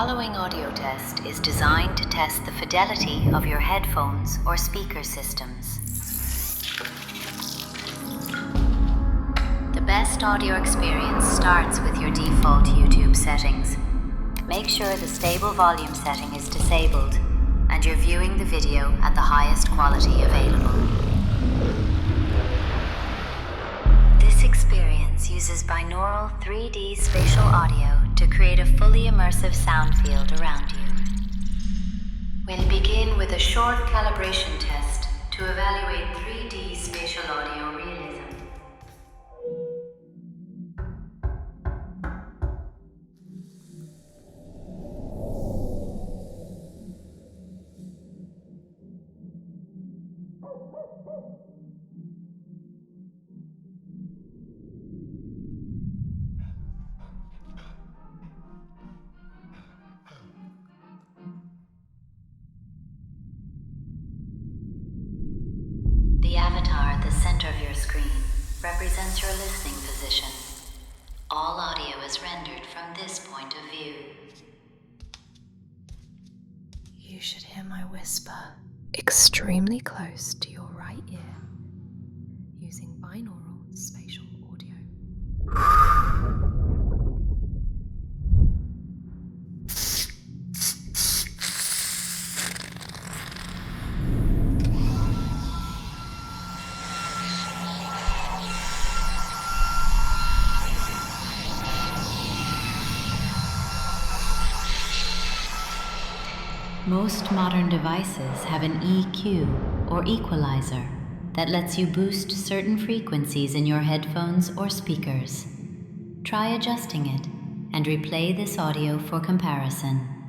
following audio test is designed to test the fidelity of your headphones or speaker systems. The best audio experience starts with your default YouTube settings. Make sure the stable volume setting is disabled and you're viewing the video at the highest quality available. This experience uses binaural 3D spatial audio to create a fully immersive sound field around you. We'll begin with a short calibration test to evaluate 3D spatial audio realism. The avatar at the center of your screen represents your listening position. All audio is rendered from this point of view. You should hear my whisper extremely close to your right ear using binaural spatial audio. Most modern devices have an EQ or equalizer that lets you boost certain frequencies in your headphones or speakers. Try adjusting it and replay this audio for comparison.